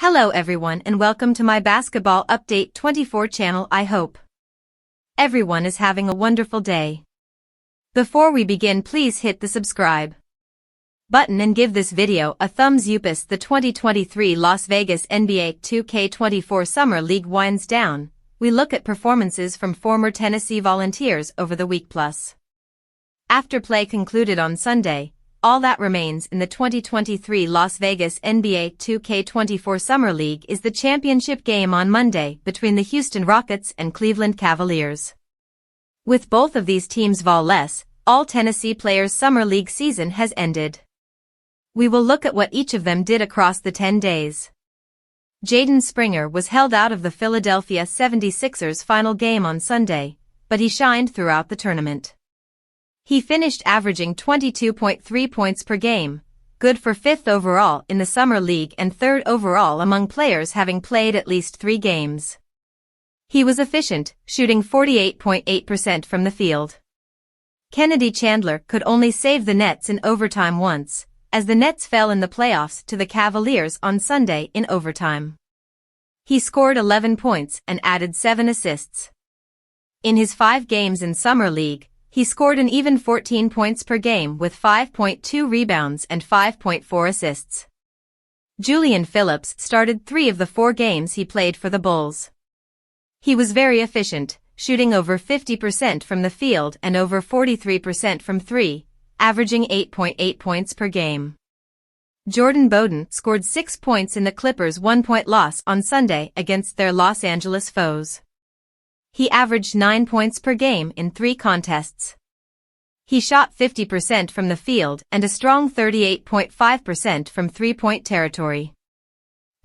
Hello everyone and welcome to my Basketball Update 24 channel. I hope everyone is having a wonderful day. Before we begin, please hit the subscribe button and give this video a thumbs up. As the 2023 Las Vegas NBA 2K24 Summer League winds down, we look at performances from former Tennessee Volunteers over the week. Plus, after play concluded on Sunday, all that remains in the 2023 Las Vegas NBA 2K24 Summer League is the championship game on Monday between the Houston Rockets and Cleveland Cavaliers. With both of these teams less, all Tennessee players' Summer League season has ended. We will look at what each of them did across the 10 days. Jaden Springer was held out of the Philadelphia 76ers' final game on Sunday, but he shined throughout the tournament. He finished averaging 22.3 points per game, good for 5th overall in the Summer League and 3rd overall among players having played at least 3 games. He was efficient, shooting 48.8% from the field. Kennedy Chandler could only save the Nets in overtime once, as the Nets fell in the playoffs to the Cavaliers on Sunday in overtime. He scored 11 points and added 7 assists. In his 5 games in Summer League, he scored an even 14 points per game with 5.2 rebounds and 5.4 assists. Julian Phillips started 3 of the 4 games he played for the Bulls. He was very efficient, shooting over 50% from the field and over 43% from 3, averaging 8.8 points per game. Jordan Bowden scored 6 points in the Clippers' 1-point loss on Sunday against their Los Angeles foes. He averaged 9 points per game in 3 contests. He shot 50% from the field and a strong 38.5% from 3-point territory.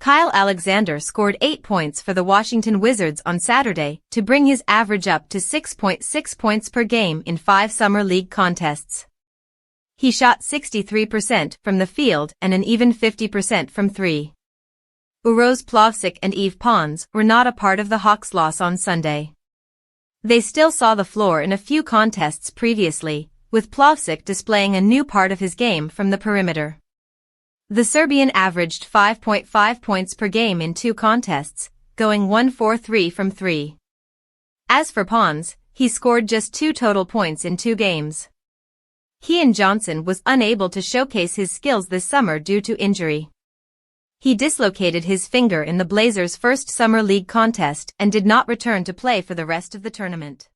Kyle Alexander scored 8 points for the Washington Wizards on Saturday to bring his average up to 6.6 points per game in 5 Summer League contests. He shot 63% from the field and an even 50% from 3. Uros Plavsic and Yves Pons were not a part of the Hawks' loss on Sunday. They still saw the floor in a few contests previously, with Plavsic displaying a new part of his game from the perimeter. The Serbian averaged 5.5 points per game in 2 contests, going 1-for-3 from 3. As for Pons, he scored just 2 total points in 2 games. Keon Johnson was unable to showcase his skills this summer due to injury. He dislocated his finger in the Blazers' first Summer League contest and did not return to play for the rest of the tournament.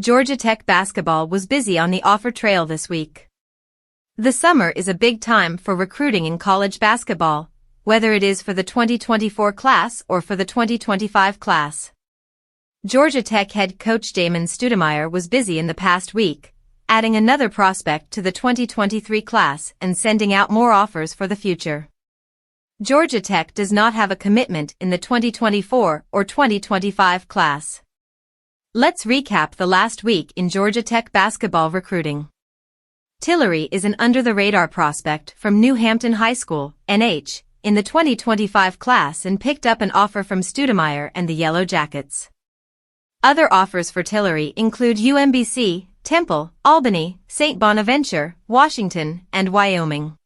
Georgia Tech basketball was busy on the offer trail this week. The summer is a big time for recruiting in college basketball, whether it is for the 2024 class or for the 2025 class. Georgia Tech head coach Damon Stoudemire was busy in the past week, adding another prospect to the 2023 class and sending out more offers for the future. Georgia Tech does not have a commitment in the 2024 or 2025 class. Let's recap the last week in Georgia Tech basketball recruiting. Tillery is an under-the-radar prospect from New Hampton High School, NH, in the 2025 class and picked up an offer from Stoudemire and the Yellow Jackets. Other offers for Tillery include UMBC, Temple, Albany, St. Bonaventure, Washington, and Wyoming.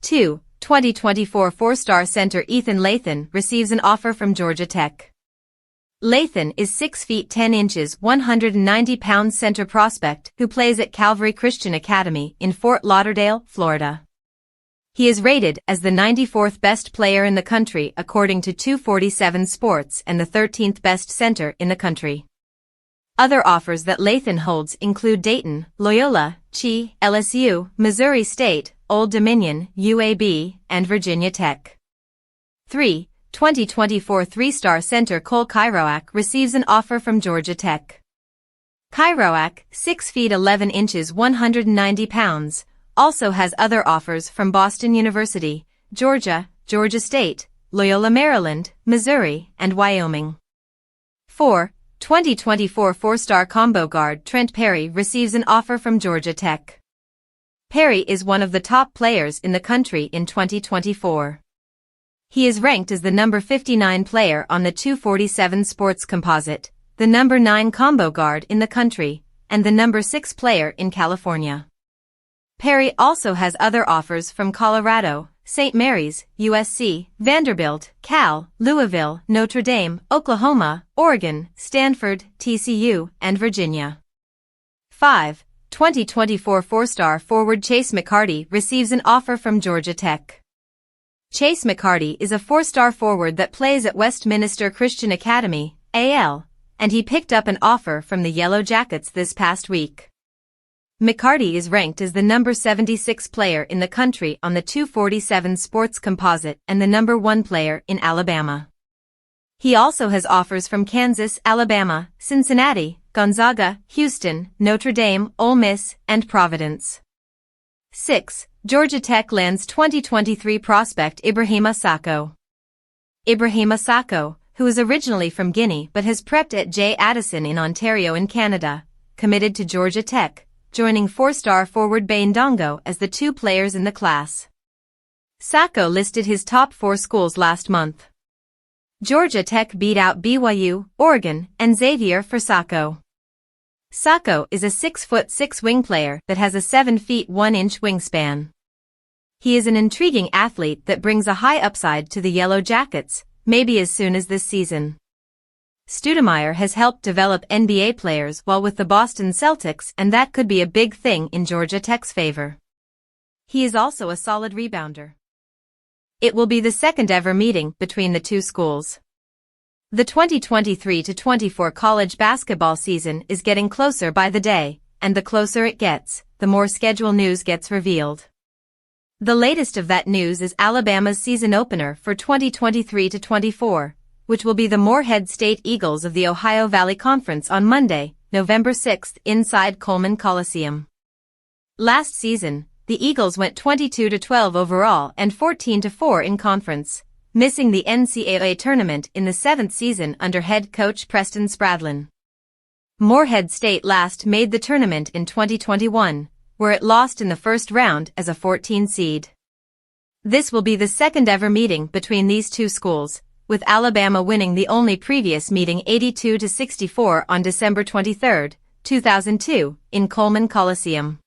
2. 2024 4-star center Ethan Lathan receives an offer from Georgia Tech. Lathan is 6 feet 10 inches 190 pounds center prospect who plays at Calvary Christian Academy in Fort Lauderdale, Florida. He is rated as the 94th best player in the country according to 247 Sports and the 13th best center in the country. Other offers that Lathan holds include Dayton, Loyola, Chi, LSU, Missouri State, Old Dominion, UAB, and Virginia Tech. 3. 2024 3-star center Cole Kairoak receives an offer from Georgia Tech. Kairoak, 6 feet 11 inches 190 pounds, also has other offers from Boston University, Georgia, Georgia State, Loyola Maryland, Missouri, and Wyoming. 4. 2024 4-star combo guard Trent Perry receives an offer from Georgia Tech. Perry is one of the top players in the country in 2024. He is ranked as the number 59 player on the 247 Sports Composite, the number 9 combo guard in the country, and the number 6 player in California. Perry also has other offers from Colorado, St. Mary's, USC, Vanderbilt, Cal, Louisville, Notre Dame, Oklahoma, Oregon, Stanford, TCU, and Virginia. 5. 2024 four-star forward Chase McCarty receives an offer from Georgia Tech. Chase McCarty is a four-star forward that plays at Westminster Christian Academy, AL, and he picked up an offer from the Yellow Jackets this past week. McCarty is ranked as the number 76 player in the country on the 247 Sports Composite and the number 1 player in Alabama. He also has offers from Kansas, Alabama, Cincinnati, Gonzaga, Houston, Notre Dame, Ole Miss, and Providence. 6. Georgia Tech lands 2023 prospect Ibrahima Sakho. Ibrahima Sakho, who is originally from Guinea but has prepped at J. Addison in Ontario in Canada, committed to Georgia Tech, joining four-star forward Bain Dongo as the 2 players in the class. Sakho listed his top 4 schools last month. Georgia Tech beat out BYU, Oregon, and Xavier for Sakho. Sakho is a 6'6" wing player that has a 7 feet 1 inch wingspan. He is an intriguing athlete that brings a high upside to the Yellow Jackets, maybe as soon as this season. Stoudemire has helped develop NBA players while with the Boston Celtics, and that could be a big thing in Georgia Tech's favor. He is also a solid rebounder. It will be the second ever meeting between the 2 schools. The 2023-24 college basketball season is getting closer by the day, and the closer it gets, the more schedule news gets revealed. The latest of that news is Alabama's season opener for 2023-24, which will be the Morehead State Eagles of the Ohio Valley Conference on Monday, November 6 inside Coleman Coliseum. Last season, the Eagles went 22-12 overall and 14-4 in conference, missing the NCAA tournament in the 7th season under head coach Preston Spradlin. Morehead State last made the tournament in 2021, where it lost in the first round as a 14 seed. This will be the second ever meeting between these 2 schools, with Alabama winning the only previous meeting 82-64 on December 23, 2002, in Coleman Coliseum.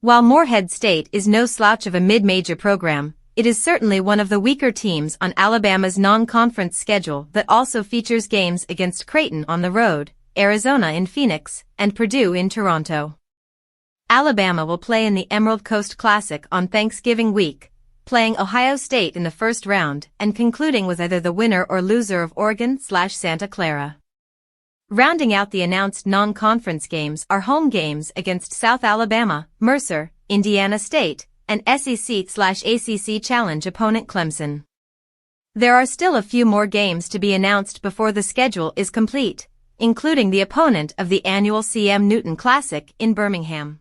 While Morehead State is no slouch of a mid-major program, it is certainly one of the weaker teams on Alabama's non-conference schedule that also features games against Creighton on the road, Arizona in Phoenix, and Purdue in Toronto. Alabama will play in the Emerald Coast Classic on Thanksgiving week, playing Ohio State in the first round and concluding with either the winner or loser of Oregon/Santa Clara. Rounding out the announced non-conference games are home games against South Alabama, Mercer, Indiana State, and SEC/ACC Challenge opponent Clemson. There are still a few more games to be announced before the schedule is complete, including the opponent of the annual CM Newton Classic in Birmingham.